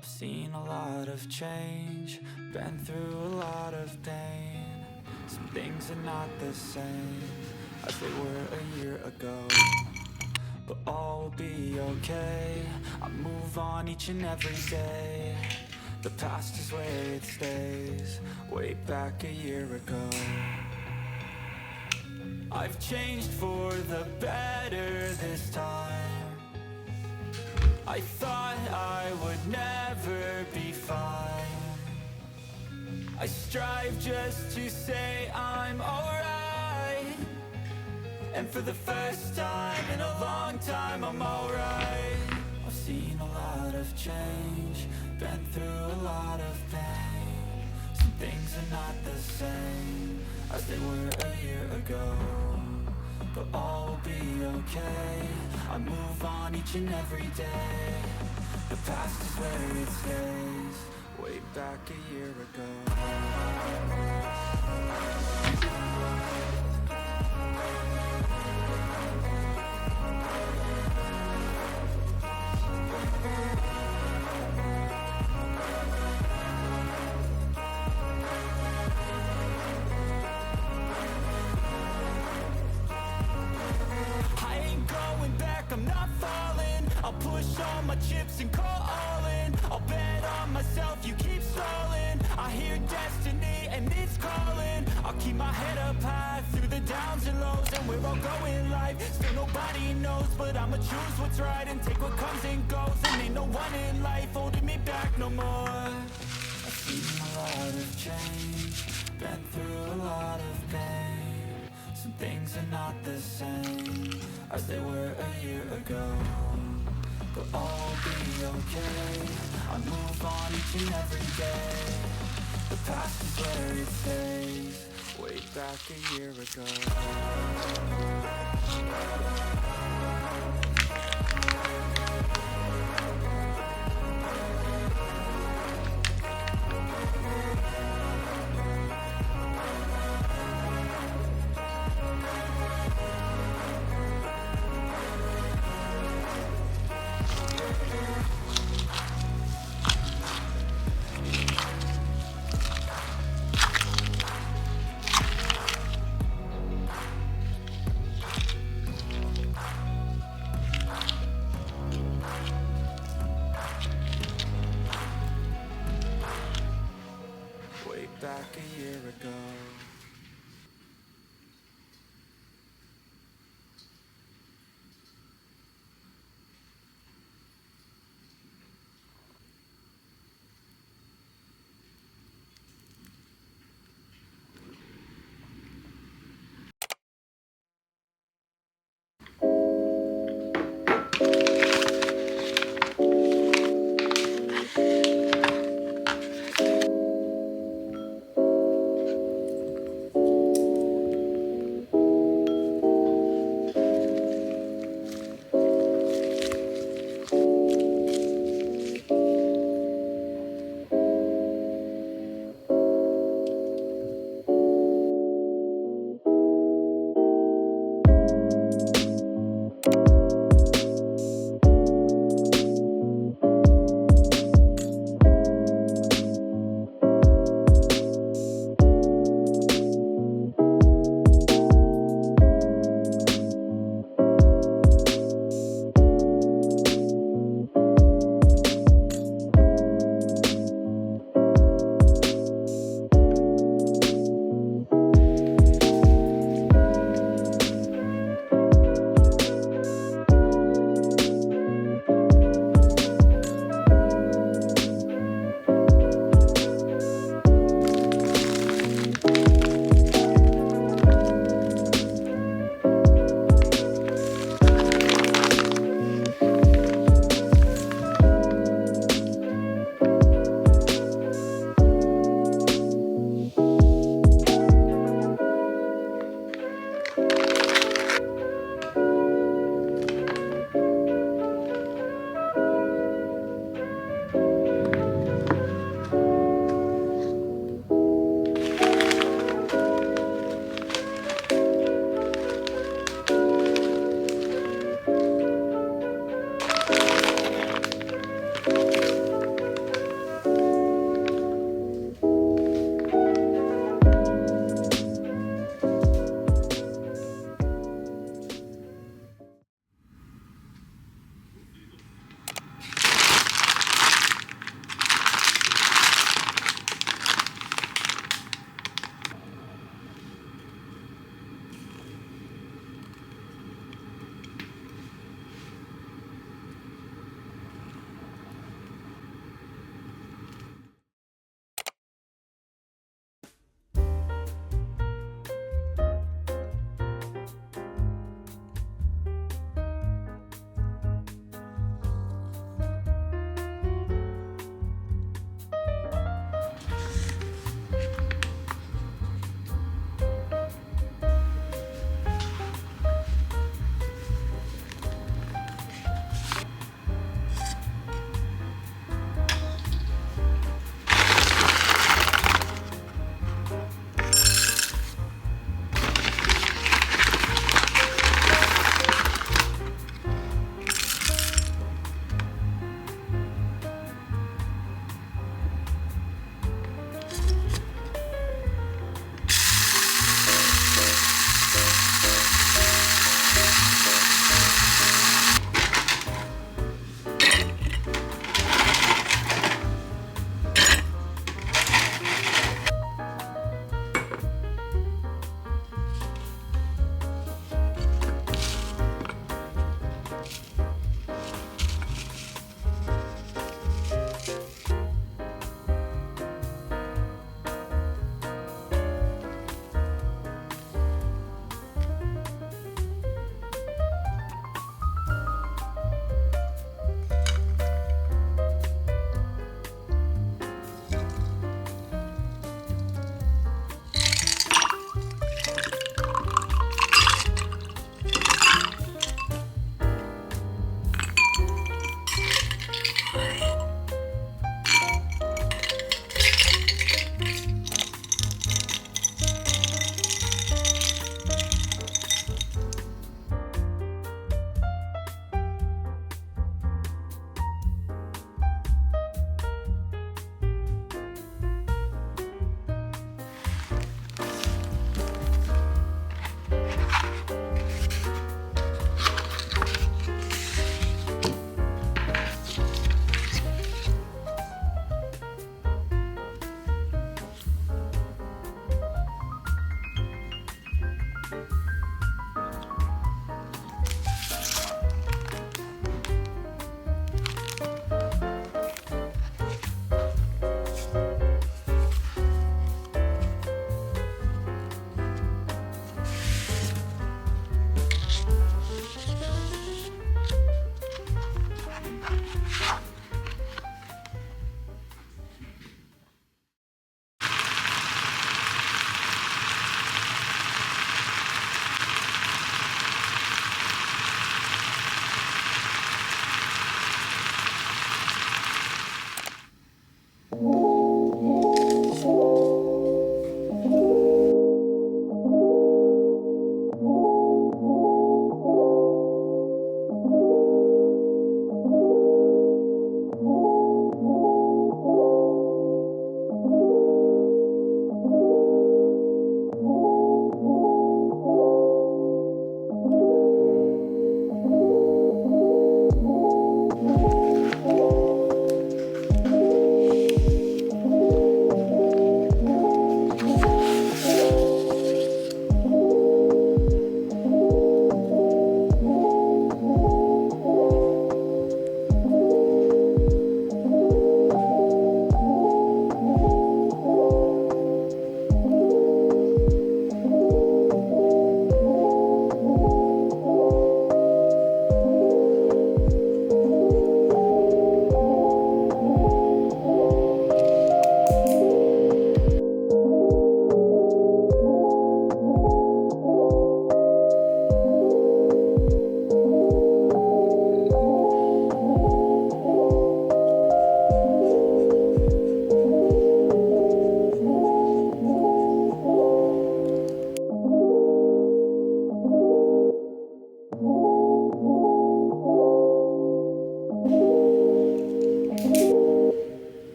I've seen a lot of change, been through a lot of pain. Some things are not the same as they were a year ago, but all will be okay. I move on each and every day. The past is where it stays, way back a year ago. I've changed for the better this time. I thought I would never be fine. I strive just to say I'm alright, and for the first time in a long time I'm alright. I've seen a lot of change, been through a lot of pain. Some things are not the same as they were a year ago, but all will be okay. I move on each and every day. The past is where it stays, way back a year ago. I'm not falling, I'll push all my chips and call all in. I'll bet on myself, you keep stalling. I hear destiny and it's calling. I'll keep my head up high through the downs and lows, and we're all going life. Still nobody knows, but I'ma choose what's right and take what comes and goes. And ain't no one in life holding me back no more. I've seen a lot of change, been through a lot of pain. Some things are not the same as they were a year ago, but all will be okay. I move on each and every day. The past is where it stays, way back a year ago. Back a year ago.